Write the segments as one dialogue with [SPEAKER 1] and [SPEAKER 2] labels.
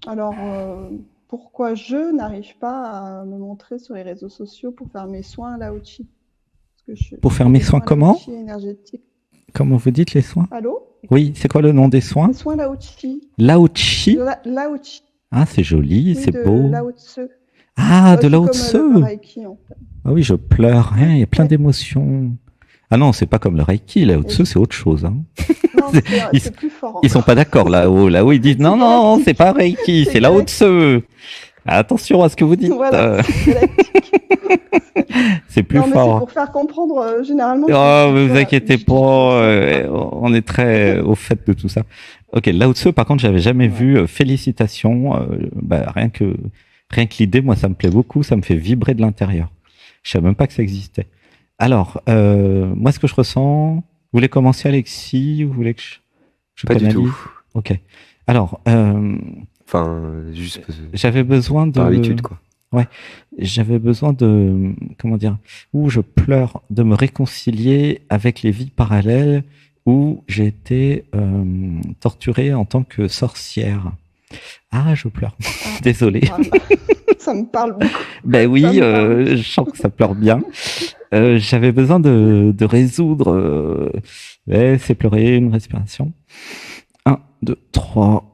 [SPEAKER 1] Alors, pourquoi je n'arrive pas à me montrer sur les réseaux sociaux pour faire mes soins Lao-Chi? Parce que
[SPEAKER 2] Pour
[SPEAKER 1] je
[SPEAKER 2] faire
[SPEAKER 1] fais
[SPEAKER 2] mes
[SPEAKER 1] des
[SPEAKER 2] soins
[SPEAKER 1] soins
[SPEAKER 2] comment?
[SPEAKER 1] Lao-Chi énergétiques.
[SPEAKER 2] Comment vous dites les soins?
[SPEAKER 1] Allô?
[SPEAKER 2] Oui, c'est quoi le nom des soins?
[SPEAKER 1] Les soins Lao-Chi.
[SPEAKER 2] Lao Chi?
[SPEAKER 1] Lao-Chi.
[SPEAKER 2] Ah, c'est joli,
[SPEAKER 1] Oui,
[SPEAKER 2] c'est
[SPEAKER 1] de
[SPEAKER 2] beau.
[SPEAKER 1] Lao Tse.
[SPEAKER 2] Ah, de
[SPEAKER 1] C'est
[SPEAKER 2] Lao
[SPEAKER 1] comme le
[SPEAKER 2] Tse.
[SPEAKER 1] Reiki, en fait.
[SPEAKER 2] Ah oui, je pleure. Hein,
[SPEAKER 1] Ouais,
[SPEAKER 2] il y a plein
[SPEAKER 1] ouais.
[SPEAKER 2] d'émotions. Ah non, c'est pas comme le Reiki. Lao
[SPEAKER 1] Et
[SPEAKER 2] Tse, c'est autre chose. Hein.
[SPEAKER 1] non,
[SPEAKER 2] Ils,
[SPEAKER 1] c'est plus fort
[SPEAKER 2] ils sont
[SPEAKER 1] encore.
[SPEAKER 2] pas d'accord là-haut. Là-haut, ils disent
[SPEAKER 1] C'est
[SPEAKER 2] non, non, c'est
[SPEAKER 1] galactique.
[SPEAKER 2] pas Reiki,
[SPEAKER 1] C'est
[SPEAKER 2] c'est Lao
[SPEAKER 1] galactique.
[SPEAKER 2] Tse. Attention à ce que vous dites.
[SPEAKER 1] Voilà, c'est galactique.
[SPEAKER 2] C'est plus
[SPEAKER 1] Non, mais c'est
[SPEAKER 2] fort.
[SPEAKER 1] pour faire comprendre. Généralement,
[SPEAKER 2] Oh, vous
[SPEAKER 1] voilà,
[SPEAKER 2] inquiétez
[SPEAKER 1] j'utilise
[SPEAKER 2] pas,
[SPEAKER 1] ça pour faire
[SPEAKER 2] on est très au fait de tout ça. Ok, Lao Tse, par contre, j'avais jamais
[SPEAKER 1] ouais.
[SPEAKER 2] vu. Félicitations. Rien que l'idée, moi, ça me plaît beaucoup. Ça me fait vibrer de l'intérieur. Je savais même pas que ça existait. Alors, moi, ce que je ressens. Vous voulez commencer, Alexis? Vous voulez que je
[SPEAKER 3] Pas du tout.
[SPEAKER 2] canalise? Ok. Alors,
[SPEAKER 3] Enfin, juste
[SPEAKER 2] j'avais besoin
[SPEAKER 3] par
[SPEAKER 2] de.
[SPEAKER 3] habitude, quoi.
[SPEAKER 2] Ouais, j'avais besoin de, comment dire, où je pleure, de me réconcilier avec les vies parallèles où j'ai été torturée en tant que sorcière. Ah, je pleure.
[SPEAKER 1] Ah,
[SPEAKER 2] Désolé.
[SPEAKER 1] ça me parle beaucoup.
[SPEAKER 2] Ben oui,
[SPEAKER 1] Ça me parle.
[SPEAKER 2] je sens que ça pleure bien. J'avais besoin de résoudre. Laissez pleurer, une respiration. Un, deux, trois.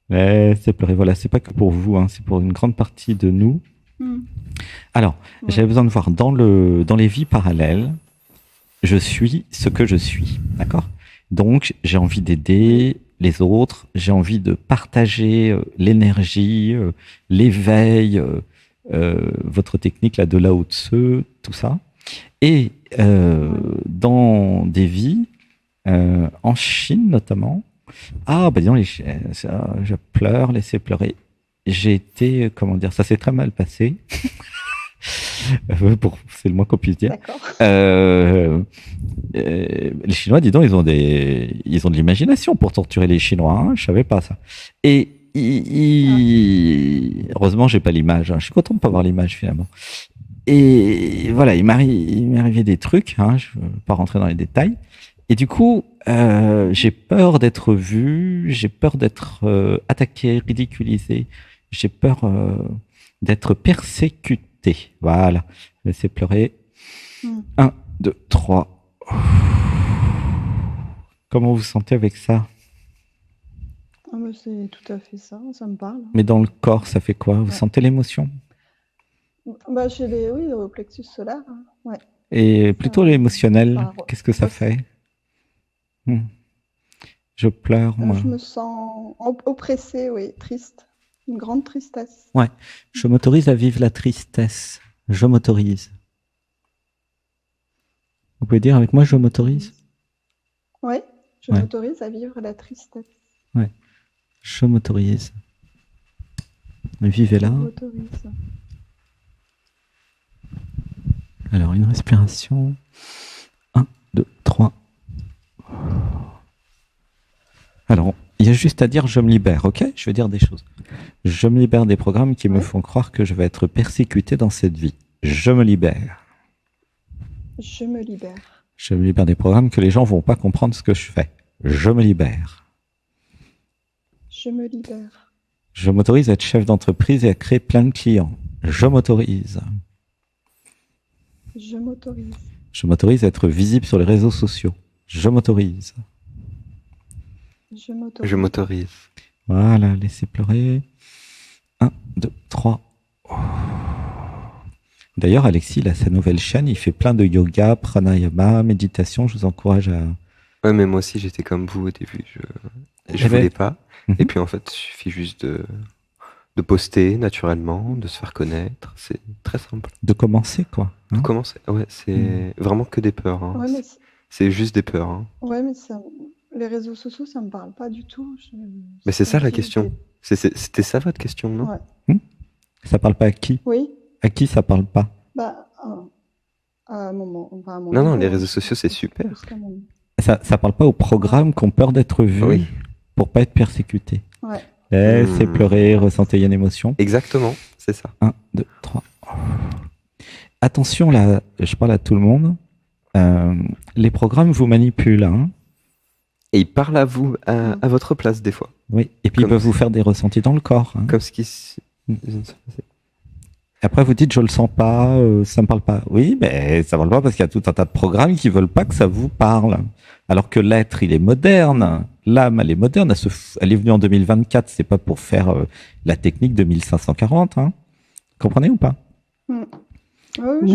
[SPEAKER 2] Laissez pleurer. Voilà, c'est pas que pour vous, hein, c'est pour une grande partie de nous. Alors,
[SPEAKER 1] Ouais.
[SPEAKER 2] j'avais besoin de voir dans les vies parallèles, je suis ce que je suis, d'accord? Donc, j'ai envie d'aider les autres, j'ai envie de partager l'énergie, l'éveil, votre technique là de Lao Tse, tout ça. Et dans des vies, en Chine notamment, ah bah disons, je pleure, laissez pleurer. J'ai été, comment dire, ça s'est très mal passé. C'est le moins qu'on puisse dire.
[SPEAKER 1] D'accord.
[SPEAKER 2] Les Chinois, dis donc, ils ont de l'imagination pour torturer les Chinois. Hein, je savais pas ça. Et heureusement, j'ai pas l'image. Hein. Je suis content de pas avoir l'image finalement. Et voilà, il m'est arrivé des trucs. Hein, je veux pas rentrer dans les détails. Et du coup, j'ai peur d'être vu. J'ai peur d'être attaqué, ridiculisé. J'ai peur d'être persécuté. Voilà. Laissez pleurer. 1, 2, 3. Comment vous vous sentez avec ça?
[SPEAKER 1] Ah, mais c'est tout à fait ça, ça me parle.
[SPEAKER 2] Mais dans le corps, ça fait quoi? Vous sentez l'émotion?
[SPEAKER 1] Bah, oui, le plexus solaire. Hein. Ouais.
[SPEAKER 2] Et plutôt l'émotionnel,
[SPEAKER 1] Ça
[SPEAKER 2] qu'est-ce que ça fait? Je pleure, moi.
[SPEAKER 1] Je me sens oppressée, oui, triste. Une grande tristesse.
[SPEAKER 2] Ouais, je m'autorise à vivre la tristesse. Je m'autorise. Vous pouvez dire avec moi, je m'autorise?
[SPEAKER 1] Ouais, je m'autorise à vivre la tristesse.
[SPEAKER 2] Ouais, je m'autorise. Vivez-la.
[SPEAKER 1] Je m'autorise.
[SPEAKER 2] Alors, une respiration. 1, 2, 3. Alors, il y a juste à dire je me libère, ok? Je vais dire des choses. Je me libère des programmes qui me font croire que je vais être persécuté dans cette vie. Je me libère.
[SPEAKER 1] Je me libère.
[SPEAKER 2] Je me libère des programmes que les gens vont pas comprendre ce que je fais. Je me libère.
[SPEAKER 1] Je me libère.
[SPEAKER 2] Je m'autorise à être chef d'entreprise et à créer plein de clients. Je m'autorise.
[SPEAKER 1] Je m'autorise.
[SPEAKER 2] Je m'autorise à être visible sur les réseaux sociaux. Je m'autorise.
[SPEAKER 1] Je m'autorise.
[SPEAKER 3] Je m'autorise.
[SPEAKER 2] Voilà, laissez pleurer. 1, 2, 3. D'ailleurs, Alexis, il a sa nouvelle chaîne, il fait plein de yoga, pranayama, méditation, je vous encourage à...
[SPEAKER 3] Ouais, mais moi aussi, j'étais comme vous au début. Je voulais pas. Et puis, en fait, il suffit juste de poster naturellement, de se faire connaître. C'est très simple.
[SPEAKER 2] De commencer, quoi.
[SPEAKER 3] De commencer. Ouais, c'est vraiment que des peurs. Hein.
[SPEAKER 1] Ouais, mais
[SPEAKER 3] c'est juste des peurs. Hein.
[SPEAKER 1] Ouais, mais les réseaux sociaux, ça me parle pas du tout.
[SPEAKER 3] Mais c'est ça la question. C'était ça votre question, non?
[SPEAKER 1] Ouais.
[SPEAKER 2] Ça parle pas à qui?
[SPEAKER 1] Oui.
[SPEAKER 2] À qui ça parle pas?
[SPEAKER 1] Bah, à mon
[SPEAKER 3] non,
[SPEAKER 1] niveau,
[SPEAKER 3] non, les réseaux sociaux, c'est super.
[SPEAKER 2] Ça parle pas aux programmes qui ont peur d'être vus pour pas être persécutés.
[SPEAKER 1] Ouais.
[SPEAKER 2] Laissez pleurer, ressentez une émotion.
[SPEAKER 3] Exactement, c'est ça.
[SPEAKER 2] 1, 2, 3. Attention, là, je parle à tout le monde. Les programmes vous manipulent. Hein.
[SPEAKER 3] Et ils parlent à vous, à votre place, des fois.
[SPEAKER 2] Oui, et puis ils
[SPEAKER 3] Comme
[SPEAKER 2] peuvent
[SPEAKER 3] si-
[SPEAKER 2] vous faire des ressentis dans le corps. Hein.
[SPEAKER 3] Comme ce qui
[SPEAKER 2] Mm.
[SPEAKER 3] vient de se passer.
[SPEAKER 2] Après, vous dites, je le sens pas, ça me parle pas. Oui, mais ça parle pas parce qu'il y a tout un tas de programmes qui veulent pas que ça vous parle. Alors que l'être, il est moderne. L'âme, elle est moderne. Elle est venue en 2024. C'est pas pour faire la technique de 1540. Hein. Comprenez ou pas?
[SPEAKER 1] Oui,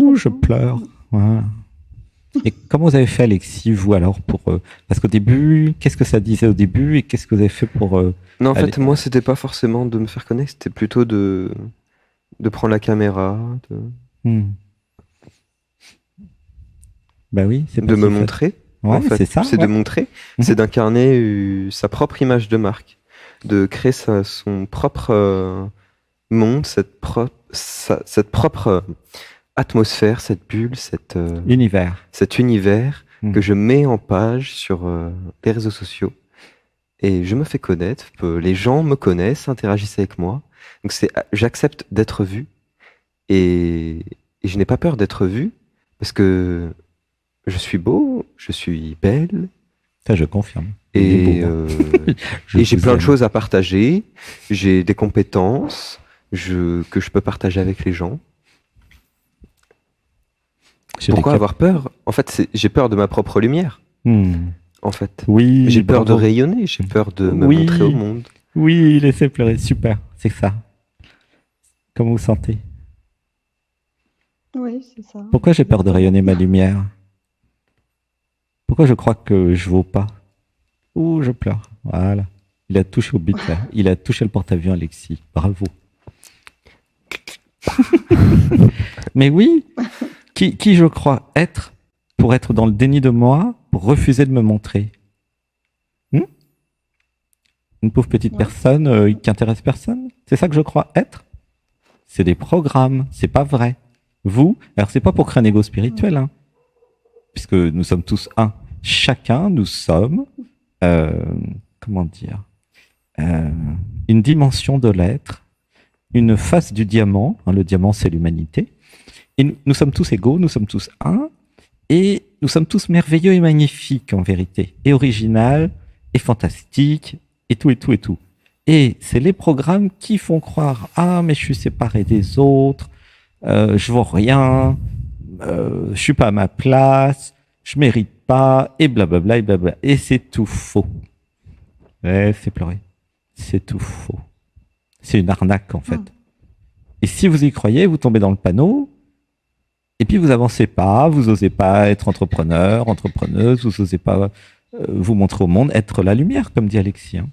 [SPEAKER 2] Ouh, je
[SPEAKER 1] comprends.
[SPEAKER 2] pleure. Voilà. Et comment vous avez fait, Alexis, vous alors pour parce qu'au début, qu'est-ce que ça disait au début et qu'est-ce que vous avez fait pour
[SPEAKER 3] Non, en
[SPEAKER 2] aller-
[SPEAKER 3] fait, moi, c'était pas forcément de me faire connaître, c'était plutôt de prendre la caméra,
[SPEAKER 2] Hmm. Bah oui, c'est pas
[SPEAKER 3] de
[SPEAKER 2] si
[SPEAKER 3] me
[SPEAKER 2] fait.
[SPEAKER 3] montrer.
[SPEAKER 2] Ouais,
[SPEAKER 3] En fait,
[SPEAKER 2] c'est ça.
[SPEAKER 3] c'est
[SPEAKER 2] ouais.
[SPEAKER 3] de montrer,
[SPEAKER 2] Mhm.
[SPEAKER 3] c'est d'incarner sa propre image de marque, de créer son propre monde, cette propre atmosphère, cette bulle,
[SPEAKER 2] Univers.
[SPEAKER 3] cet univers
[SPEAKER 2] Mhm.
[SPEAKER 3] que je mets en page sur les réseaux sociaux. Et je me fais connaître, les gens me connaissent, interagissent avec moi. Donc j'accepte d'être vu et je n'ai pas peur d'être vu parce que je suis beau, je suis belle
[SPEAKER 2] Ça, je confirme. Il est
[SPEAKER 3] et,
[SPEAKER 2] beau, hein. Je
[SPEAKER 3] et j'ai
[SPEAKER 2] vous
[SPEAKER 3] plein de
[SPEAKER 2] aime.
[SPEAKER 3] choses à partager. J'ai des compétences que je peux partager avec les gens.
[SPEAKER 2] J'ai
[SPEAKER 3] Pourquoi
[SPEAKER 2] des
[SPEAKER 3] avoir peur? En fait, j'ai peur de ma propre lumière.
[SPEAKER 2] Hmm.
[SPEAKER 3] En fait,
[SPEAKER 2] Oui,
[SPEAKER 3] j'ai peur de
[SPEAKER 2] bravo.
[SPEAKER 3] rayonner, j'ai peur de me
[SPEAKER 2] Oui.
[SPEAKER 3] montrer au monde.
[SPEAKER 2] Oui, laissez pleurer. Super. C'est ça. Comment vous sentez?
[SPEAKER 1] Oui, c'est ça.
[SPEAKER 2] Pourquoi j'ai peur de rayonner ma lumière? Pourquoi je crois que je vaux pas? Ouh, je pleure. Voilà. Il a touché au but là. Il a touché le porte-avions, Alexis. Bravo. Mais oui, qui je crois être pour être dans le déni de moi, pour refuser de me montrer? Une pauvre petite
[SPEAKER 1] Ouais.
[SPEAKER 2] personne qui intéresse personne? C'est ça que je crois être? C'est des programmes, c'est pas vrai. Vous, alors c'est pas pour créer un ego spirituel, hein, puisque nous sommes tous un. Chacun, nous sommes, comment dire, une dimension de l'être, une face du diamant. Hein, le diamant, c'est l'humanité. Et nous sommes tous égaux, nous sommes tous un, et nous sommes tous merveilleux et magnifiques en vérité, et original, et fantastique, et tout, et tout, et tout. Et c'est les programmes qui font croire, ah, mais je suis séparé des autres, je vaux rien, je suis pas à ma place, je mérite pas, et blablabla, et blablabla. Et c'est tout faux. Ouais, c'est pleurer. C'est tout faux. C'est une arnaque, en fait. Et si vous y croyez, vous tombez dans le panneau, et puis vous avancez pas, vous osez pas être entrepreneur, entrepreneuse, vous osez pas vous montrer au monde, être la lumière, comme dit Alexis. Hein.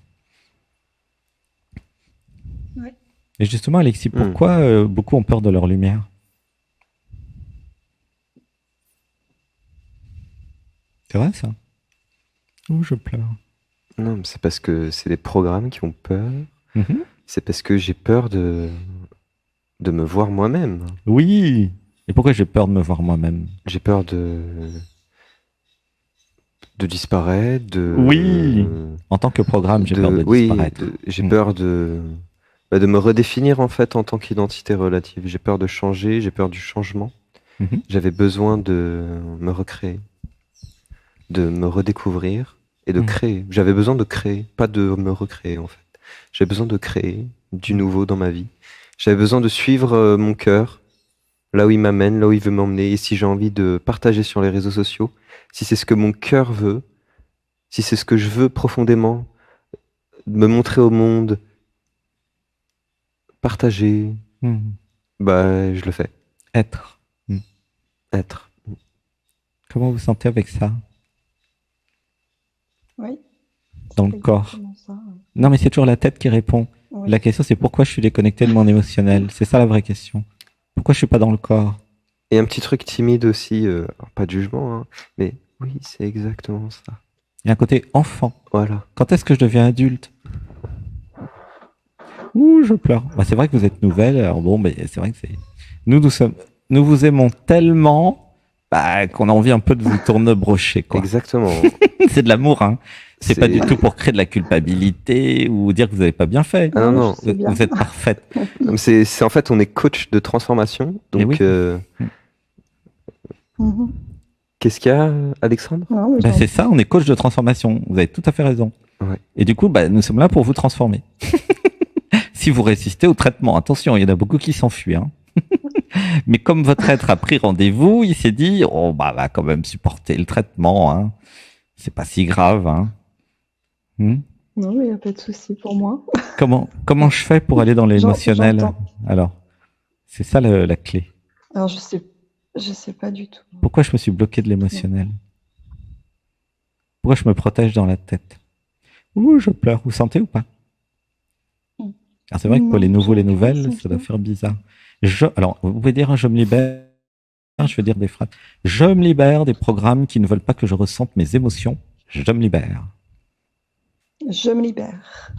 [SPEAKER 1] Ouais.
[SPEAKER 2] Et justement, Alexis, pourquoi beaucoup ont peur de leur lumière? C'est vrai, ça? Oh, je pleure.
[SPEAKER 3] Non, mais c'est parce que c'est des programmes qui ont peur.
[SPEAKER 2] Mhm.
[SPEAKER 3] C'est parce que j'ai peur de me voir moi-même.
[SPEAKER 2] Oui. Et pourquoi j'ai peur de me voir moi-même?
[SPEAKER 3] J'ai peur de disparaître,
[SPEAKER 2] Oui. En tant que programme, j'ai peur de disparaître.
[SPEAKER 3] J'ai peur de me redéfinir en fait en tant qu'identité relative. J'ai peur de changer, j'ai peur du changement.
[SPEAKER 2] Mhm.
[SPEAKER 3] J'avais besoin de me recréer, de me redécouvrir et de créer. J'avais besoin de créer, pas de me recréer en fait. J'avais besoin de créer du nouveau dans ma vie. J'avais besoin de suivre mon cœur, là où il m'amène, là où il veut m'emmener. Et si j'ai envie de partager sur les réseaux sociaux, si c'est ce que mon cœur veut, si c'est ce que je veux profondément, me montrer au monde, partager, bah je le fais.
[SPEAKER 2] Être.
[SPEAKER 3] Être.
[SPEAKER 2] Comment vous sentez avec ça?
[SPEAKER 1] Oui.
[SPEAKER 2] Dans le corps.
[SPEAKER 1] Ça, ouais.
[SPEAKER 2] Non, mais c'est toujours la tête qui répond.
[SPEAKER 1] Oui.
[SPEAKER 2] La question, c'est pourquoi je suis déconnecté de mon émotionnel. C'est ça la vraie question. Pourquoi je suis pas dans le corps?
[SPEAKER 3] Et un petit truc timide aussi, alors pas de jugement, hein, mais oui, c'est exactement ça.
[SPEAKER 2] Il y a un côté enfant.
[SPEAKER 3] Voilà.
[SPEAKER 2] Quand est-ce que je deviens adulte? Ouh, je pleure. Bah, c'est vrai que vous êtes nouvelle. Alors bon, mais c'est vrai que c'est. Nous vous aimons tellement qu'on a envie un peu de vous tournebrocher, quoi.
[SPEAKER 3] Exactement.
[SPEAKER 2] C'est de l'amour, hein. C'est pas du tout pour créer de la culpabilité ou dire que vous n'avez pas bien fait.
[SPEAKER 3] Ah non,
[SPEAKER 1] je sais bien.
[SPEAKER 2] Vous êtes parfaite.
[SPEAKER 3] C'est en fait, on est coach de transformation, donc
[SPEAKER 2] oui.
[SPEAKER 1] Mhm.
[SPEAKER 3] Qu'est-ce qu'il y a, Alexandre?
[SPEAKER 1] Non, mais
[SPEAKER 2] Bah,
[SPEAKER 1] j'en-
[SPEAKER 2] c'est ça, on est coach de transformation. Vous avez tout à fait raison.
[SPEAKER 3] Ouais.
[SPEAKER 2] Et du coup, bah, nous sommes là pour vous transformer. Si vous résistez au traitement, attention, il y en a beaucoup qui s'enfuient. Hein. Mais comme votre être a pris rendez-vous, il s'est dit, oh, bah, va quand même supporter le traitement. Hein. C'est pas si grave. Hein.
[SPEAKER 1] Non, mais il n'y a pas de souci pour moi.
[SPEAKER 2] Comment je fais pour aller dans l'émotionnel?
[SPEAKER 1] J'entends.
[SPEAKER 2] Alors, c'est ça la clé.
[SPEAKER 1] Alors, je sais pas du tout.
[SPEAKER 2] Pourquoi je me suis bloqué de l'émotionnel? Pourquoi je me protège dans la tête? Ouh, je pleure. Vous sentez ou pas? Alors, c'est vrai que pour
[SPEAKER 1] Non,
[SPEAKER 2] les nouveaux, les
[SPEAKER 1] j'ai pas
[SPEAKER 2] nouvelles,
[SPEAKER 1] senti.
[SPEAKER 2] ça doit faire bizarre. Alors, vous pouvez dire, je me libère. Je vais dire des phrases. Je me libère des programmes qui ne veulent pas que je ressente mes émotions. Je me libère.
[SPEAKER 1] Je me libère.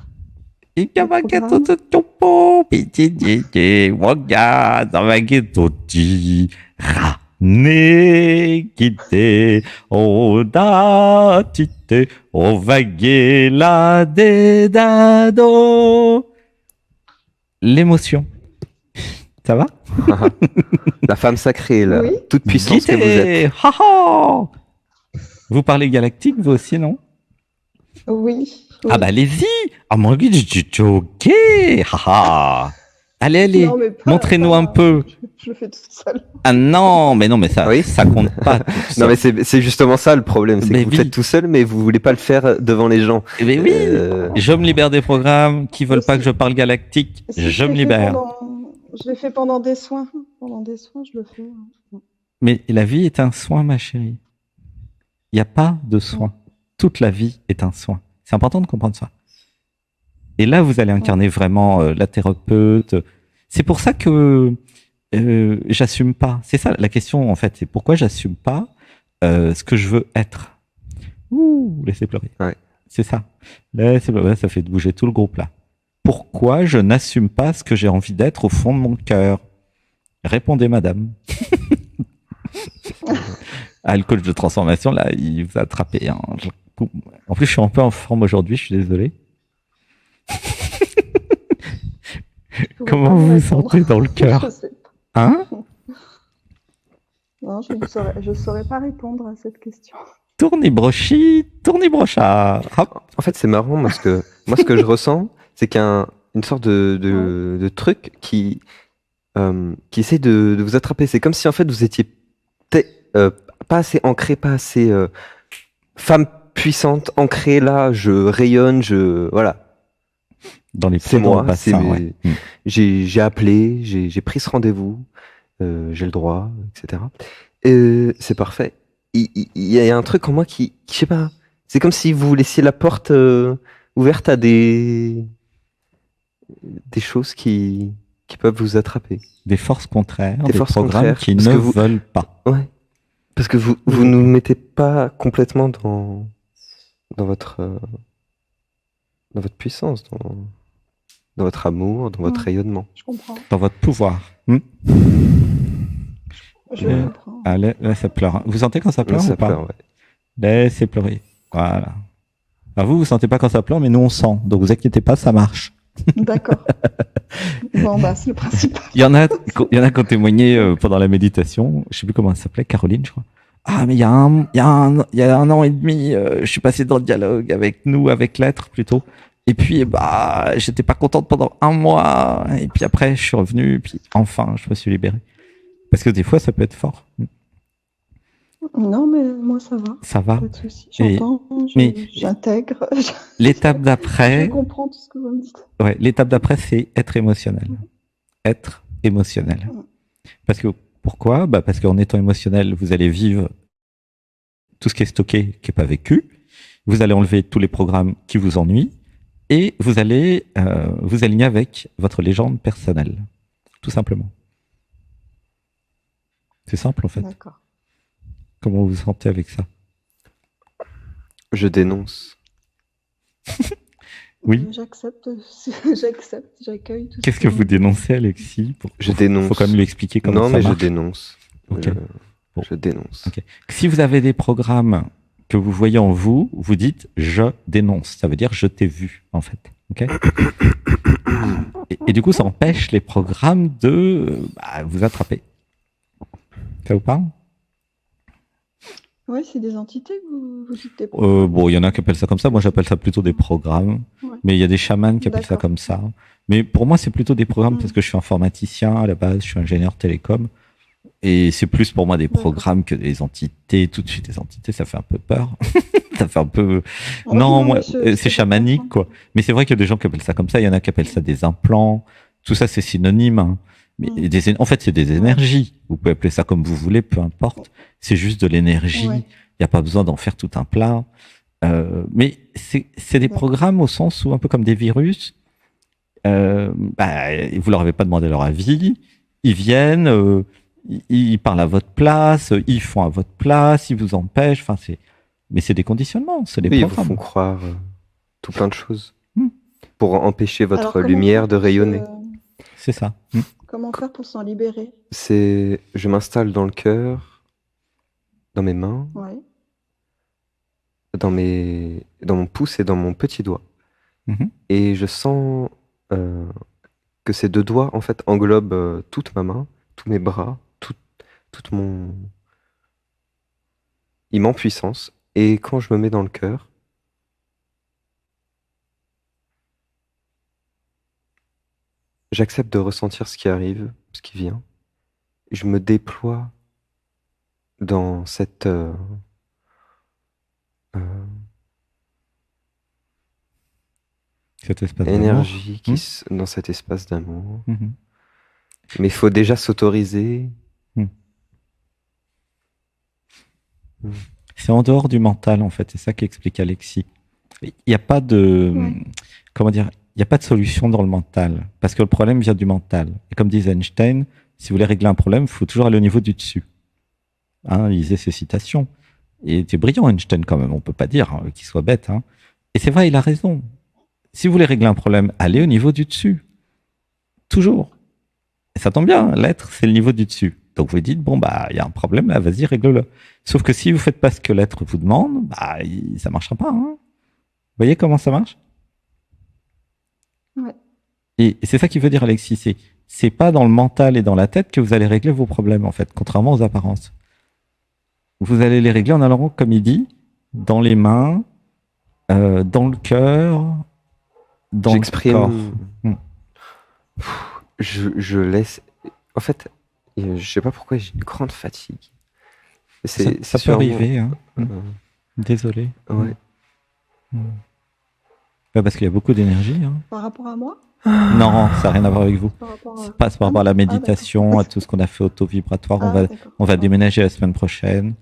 [SPEAKER 2] L'émotion. Ça va?
[SPEAKER 3] La femme sacrée, la
[SPEAKER 1] Oui.
[SPEAKER 3] toute puissance que vous êtes.
[SPEAKER 2] Ha, ha. Vous parlez galactique, vous aussi, non?
[SPEAKER 1] Oui.
[SPEAKER 2] Ah bah allez-y. Ah mon Dieu, je ok. Haha. Allez,
[SPEAKER 1] Non, mais pas-
[SPEAKER 2] montrez-nous
[SPEAKER 1] pas-
[SPEAKER 2] un peu.
[SPEAKER 1] Je le fais toute seule.
[SPEAKER 2] Ah non, mais ça,
[SPEAKER 3] Oui.
[SPEAKER 2] ça compte pas. tout ça.
[SPEAKER 3] Non, mais c'est justement ça le problème, c'est
[SPEAKER 2] Mais
[SPEAKER 3] que vous
[SPEAKER 2] oui.
[SPEAKER 3] faites tout seul, mais vous voulez pas le faire devant les gens.
[SPEAKER 2] Mais oui.
[SPEAKER 3] Euh,
[SPEAKER 2] Je me libère des programmes qui veulent pas que je parle galactique.
[SPEAKER 1] Si
[SPEAKER 2] Je
[SPEAKER 1] l'ai
[SPEAKER 2] me
[SPEAKER 1] fait
[SPEAKER 2] libère.
[SPEAKER 1] Je l'ai fait pendant des soins. Pendant des soins, je le fais.
[SPEAKER 2] Mais la vie est un soin, ma chérie. Il n'y a pas de soin. Toute la vie est un soin. C'est important de comprendre ça. Et là, vous allez incarner vraiment la thérapeute. C'est pour ça que j'assume pas. C'est ça la question en fait. C'est pourquoi j'assume pas ce que je veux être. Ouh, laissez pleurer.
[SPEAKER 3] Ouais.
[SPEAKER 2] C'est ça. Laissez pleurer. Ça fait bouger tout le groupe là. Pourquoi je n'assume pas ce que j'ai envie d'être au fond de mon cœur? Répondez, madame. Ah, le coach de transformation là, il vous a attrapé. Hein. En plus, je suis un peu en forme aujourd'hui. Je suis désolé.
[SPEAKER 1] Je pourrais
[SPEAKER 2] Comment
[SPEAKER 1] pas
[SPEAKER 2] vous vous
[SPEAKER 1] répondre.
[SPEAKER 2] sentez dans le cœur?
[SPEAKER 1] Je sais pas.
[SPEAKER 2] Hein?
[SPEAKER 1] Non, je saurais pas répondre à cette question.
[SPEAKER 2] Tournez brochard. Hop.
[SPEAKER 3] En fait, c'est marrant parce que moi, ce que je ressens, c'est qu'il y a une sorte de truc qui essaie de vous attraper. C'est comme si en fait vous étiez pas assez ancré, pas assez femme puissante, ancrée là. Je rayonne, voilà.
[SPEAKER 2] Dans les
[SPEAKER 3] C'est
[SPEAKER 2] pieds dans
[SPEAKER 3] moi,
[SPEAKER 2] le bassin,
[SPEAKER 3] c'est
[SPEAKER 2] ouais.
[SPEAKER 3] j'ai appelé, j'ai pris ce rendez-vous, j'ai le droit, etc. Et c'est parfait. Il y a un truc en moi qui je sais pas. C'est comme si vous laissiez la porte ouverte à des choses qui peuvent vous attraper.
[SPEAKER 2] Des forces contraires,
[SPEAKER 3] Des
[SPEAKER 2] des
[SPEAKER 3] forces
[SPEAKER 2] programmes
[SPEAKER 3] contraires,
[SPEAKER 2] qui
[SPEAKER 3] parce
[SPEAKER 2] ne
[SPEAKER 3] que vous-
[SPEAKER 2] veulent pas.
[SPEAKER 3] Ouais. Parce que vous nous mettez pas complètement dans votre puissance, dans votre amour, dans votre rayonnement.
[SPEAKER 1] Je comprends.
[SPEAKER 2] Dans votre pouvoir.
[SPEAKER 1] Je
[SPEAKER 2] Euh,
[SPEAKER 1] comprends.
[SPEAKER 2] Ah, là, ça pleure. Hein. Vous sentez quand ça pleure
[SPEAKER 3] Ça
[SPEAKER 2] ou pas?
[SPEAKER 3] pleure, ouais.
[SPEAKER 2] Laissez pleurer. Voilà. Alors vous sentez pas quand ça pleure, mais nous, on sent. Donc vous inquiétez pas, ça marche.
[SPEAKER 1] D'accord. Bon, bah, c'est le principal.
[SPEAKER 2] Il y en a qui ont témoigné pendant la méditation. Je sais plus comment elle s'appelait, Caroline, je crois. Ah, mais il y a un an et demi, je suis passé dans le dialogue avec nous, avec l'être plutôt. Et puis, bah, j'étais pas contente pendant un mois. Et puis après, je suis revenu. Puis enfin, je me suis libéré. Parce que des fois, ça peut être fort.
[SPEAKER 1] Non, mais moi, ça va.
[SPEAKER 2] Ça va.
[SPEAKER 1] Pas de souci.
[SPEAKER 2] Et-
[SPEAKER 1] J'entends,
[SPEAKER 2] mais-
[SPEAKER 1] j'intègre.
[SPEAKER 2] L'étape
[SPEAKER 1] Je
[SPEAKER 2] d'après,
[SPEAKER 1] comprends tout ce que vous me dites.
[SPEAKER 2] ouais, l'étape d'après, c'est être émotionnel. Être émotionnel. Parce que pourquoi? Bah parce qu'en étant émotionnel, vous allez vivre tout ce qui est stocké, qui n'est pas vécu. Vous allez enlever tous les programmes qui vous ennuient et vous allez vous aligner avec votre légende personnelle, tout simplement. C'est simple en fait.
[SPEAKER 1] D'accord.
[SPEAKER 2] Comment vous vous sentez avec ça?
[SPEAKER 3] Je dénonce.
[SPEAKER 2] Oui.
[SPEAKER 1] J'accepte, j'accueille tout
[SPEAKER 2] Qu'est-ce
[SPEAKER 1] ce
[SPEAKER 2] que vous dénoncez, Alexis?
[SPEAKER 3] Je dénonce.
[SPEAKER 2] Faut quand même lui expliquer comment
[SPEAKER 3] Non,
[SPEAKER 2] ça
[SPEAKER 3] mais je
[SPEAKER 2] marche.
[SPEAKER 3] dénonce.
[SPEAKER 2] Ok. Bon.
[SPEAKER 3] Je dénonce.
[SPEAKER 2] Ok. Si vous avez des programmes que vous voyez en vous, vous dites je dénonce. Ça veut dire je t'ai vu, en fait. Ok. Et du coup, ça empêche les programmes de vous attraper. Ça vous parle?
[SPEAKER 1] Ouais, c'est des entités que vous dites des
[SPEAKER 2] Bon, il y en a qui appellent ça comme ça. Moi, j'appelle ça plutôt des programmes.
[SPEAKER 1] Ouais.
[SPEAKER 2] Mais il y a des chamans qui appellent ça
[SPEAKER 1] D'accord.
[SPEAKER 2] comme ça. Mais pour moi, c'est plutôt des programmes parce
[SPEAKER 1] Mm.
[SPEAKER 2] que je suis informaticien à la base, je suis ingénieur télécom. Et c'est plus pour moi des
[SPEAKER 1] D'accord.
[SPEAKER 2] programmes que des entités. Tout de suite, des entités, ça fait un peu peur. Ça fait un peu.
[SPEAKER 1] Oui,
[SPEAKER 2] Non,
[SPEAKER 1] non,
[SPEAKER 2] moi,
[SPEAKER 1] mais
[SPEAKER 2] c'est
[SPEAKER 1] peux
[SPEAKER 2] chamanique,
[SPEAKER 1] comprendre.
[SPEAKER 2] quoi. Mais c'est vrai qu'il y a des gens qui appellent ça comme ça. Il y en a qui appellent ça des implants. Tout ça, c'est synonyme. Hein. Mais
[SPEAKER 1] Mm.
[SPEAKER 2] en fait, c'est des
[SPEAKER 1] Ouais.
[SPEAKER 2] énergies. Vous pouvez appeler ça comme vous voulez, peu importe. C'est juste de l'énergie.
[SPEAKER 1] Ouais.
[SPEAKER 2] Il n'y a pas besoin d'en faire tout un plat. Mais c'est des
[SPEAKER 1] D'accord.
[SPEAKER 2] programmes au sens où, un peu comme des virus, vous leur avez pas demandé leur avis. Ils viennent, ils parlent à votre place, ils font à votre place, ils vous empêchent. Enfin, mais c'est des conditionnements, c'est des
[SPEAKER 3] Oui, ils vous font
[SPEAKER 2] programmes.
[SPEAKER 3] croire tout plein de choses
[SPEAKER 2] Hmm.
[SPEAKER 3] pour empêcher
[SPEAKER 1] Alors,
[SPEAKER 3] votre
[SPEAKER 1] comment
[SPEAKER 3] lumière
[SPEAKER 1] faire
[SPEAKER 3] de
[SPEAKER 1] pour
[SPEAKER 3] rayonner.
[SPEAKER 2] C'est ça. Hmm.
[SPEAKER 1] comment faire pour s'en libérer?
[SPEAKER 3] Je m'installe dans le cœur, dans mes mains,
[SPEAKER 1] Ouais.
[SPEAKER 3] dans mon pouce et dans mon petit doigt.
[SPEAKER 2] Mhm.
[SPEAKER 3] Et je sens que ces deux doigts, en fait, englobent toute ma main, tous mes bras, toute mon immense puissance. Et quand je me mets dans le cœur, j'accepte de ressentir ce qui arrive, ce qui vient. Je me déploie dans cette euh,
[SPEAKER 2] Cet espace d'amour.
[SPEAKER 3] énergie
[SPEAKER 2] Hmm.
[SPEAKER 3] dans cet espace d'amour.
[SPEAKER 2] Mhm.
[SPEAKER 3] Mais il faut déjà s'autoriser.
[SPEAKER 2] Hmm. C'est en dehors du mental, en fait. C'est ça qu'explique Alexis. Il n'y a pas de,
[SPEAKER 1] Ouais.
[SPEAKER 2] comment dire, il n'y a pas de solution dans le mental. Parce que le problème vient du mental. Et comme disait Einstein, si vous voulez régler un problème, il faut toujours aller au niveau du dessus. Hein, il lisait ses citations. Et c'est brillant, Einstein, quand même. On peut pas dire hein, qu'il soit bête. Hein. Et c'est vrai, il a raison. Si vous voulez régler un problème, allez au niveau du dessus. Toujours. Et ça tombe bien, l'être, c'est le niveau du dessus. Donc vous dites, bon, bah, il y a un problème là, vas-y, règle-le. Sauf que si vous faites pas ce que l'être vous demande, bah, ça marchera pas. Hein. Vous voyez comment ça marche?
[SPEAKER 1] Ouais.
[SPEAKER 2] Et c'est ça qu'il veut dire, Alexis. C'est pas dans le mental et dans la tête que vous allez régler vos problèmes, en fait, contrairement aux apparences. Vous allez les régler en allant, comme il dit, dans les mains, dans le cœur, dans le corps.
[SPEAKER 3] J'exprime. Je laisse. En fait, je sais pas pourquoi j'ai une grande fatigue.
[SPEAKER 2] Ça peut
[SPEAKER 3] sûrement-
[SPEAKER 2] arriver. Hein.
[SPEAKER 3] euh,
[SPEAKER 2] Désolé.
[SPEAKER 3] ouais.
[SPEAKER 2] Ouais, parce qu'il y a beaucoup d'énergie. Hein.
[SPEAKER 1] Par rapport à moi?
[SPEAKER 2] Non, ça n'a rien à voir avec vous.
[SPEAKER 1] Par rapport
[SPEAKER 2] C'est
[SPEAKER 1] à...
[SPEAKER 2] pas par rapport à la
[SPEAKER 1] Ah,
[SPEAKER 2] méditation,
[SPEAKER 1] d'accord.
[SPEAKER 2] à tout ce qu'on a fait auto-vibratoire.
[SPEAKER 1] Ah, d'accord.
[SPEAKER 2] On va
[SPEAKER 1] Ouais.
[SPEAKER 2] déménager la semaine prochaine.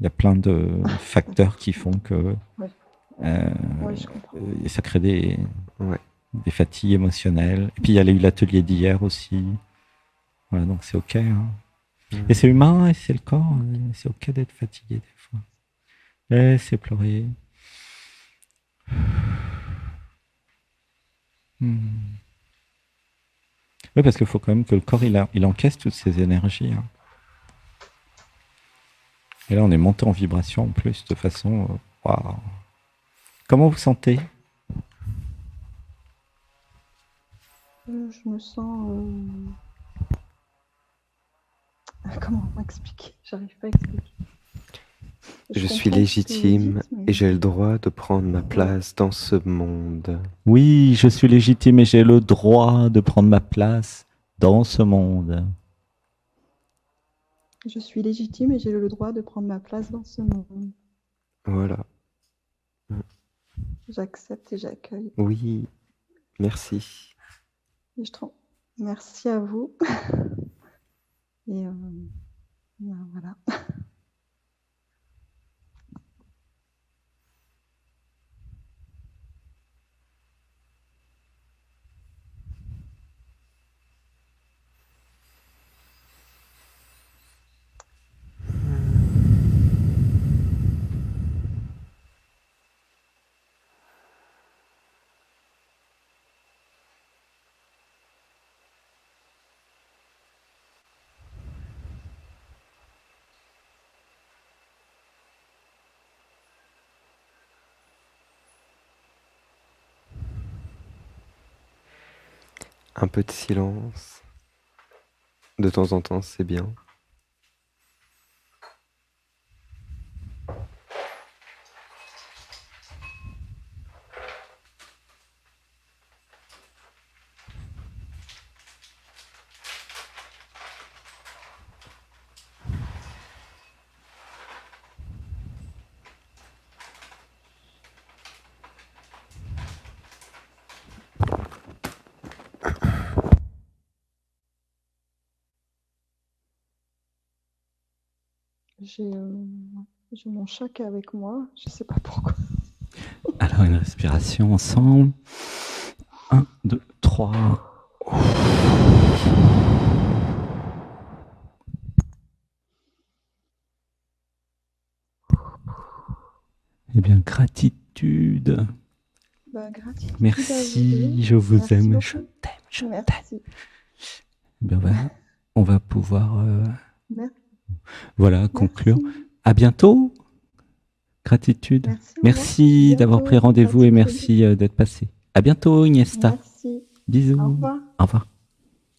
[SPEAKER 2] Il y a plein de facteurs qui font que
[SPEAKER 1] Ouais. Ouais, je comprends.
[SPEAKER 2] ça crée des
[SPEAKER 3] Ouais.
[SPEAKER 2] fatigues émotionnelles. Et puis il y a eu l'atelier d'hier aussi. Voilà, donc c'est ok. Hein. Et c'est humain, et c'est le corps. C'est ok d'être fatigué des fois. Laissez pleurer. Oui, parce qu'il faut quand même que le corps il encaisse toutes ces énergies. Hein. Et là, on est monté en vibration en plus de façon. Waouh. Comment vous sentez?
[SPEAKER 1] Je me sens... Comment expliquer? J'arrive pas à expliquer.
[SPEAKER 3] Je suis
[SPEAKER 1] comprends ce que vous
[SPEAKER 3] légitime
[SPEAKER 1] dites, mais-
[SPEAKER 3] et j'ai le droit de prendre ma place dans ce monde.
[SPEAKER 2] Oui, je suis légitime et j'ai le droit de prendre ma place dans ce monde.
[SPEAKER 1] Je suis légitime et j'ai le droit de prendre ma place dans ce monde.
[SPEAKER 3] Voilà.
[SPEAKER 1] J'accepte et j'accueille.
[SPEAKER 3] Oui. Merci.
[SPEAKER 1] Et merci à vous. Et ben voilà.
[SPEAKER 3] Un peu de silence. De temps en temps, c'est bien.
[SPEAKER 1] j'ai mon chat qui est avec moi. Je sais pas pourquoi.
[SPEAKER 4] Alors, une respiration ensemble. 1, 2, 3. Eh bien, gratitude.
[SPEAKER 1] Gratitude à vous
[SPEAKER 4] Merci,
[SPEAKER 1] deux.
[SPEAKER 4] je vous
[SPEAKER 1] Merci
[SPEAKER 4] aime.
[SPEAKER 1] beaucoup.
[SPEAKER 4] Je t'aime, je t'aime.
[SPEAKER 1] Merci.
[SPEAKER 4] Eh bien, on va pouvoir
[SPEAKER 1] Merci.
[SPEAKER 4] conclure. À bientôt. Gratitude.
[SPEAKER 1] Merci, au revoir.
[SPEAKER 4] Merci d'avoir pris
[SPEAKER 1] Bientôt.
[SPEAKER 4] rendez-vous et
[SPEAKER 1] Gratitude.
[SPEAKER 4] merci d'être passé. À bientôt, Iniesta.
[SPEAKER 1] Merci.
[SPEAKER 4] Bisous.
[SPEAKER 1] Au revoir.
[SPEAKER 4] Au revoir.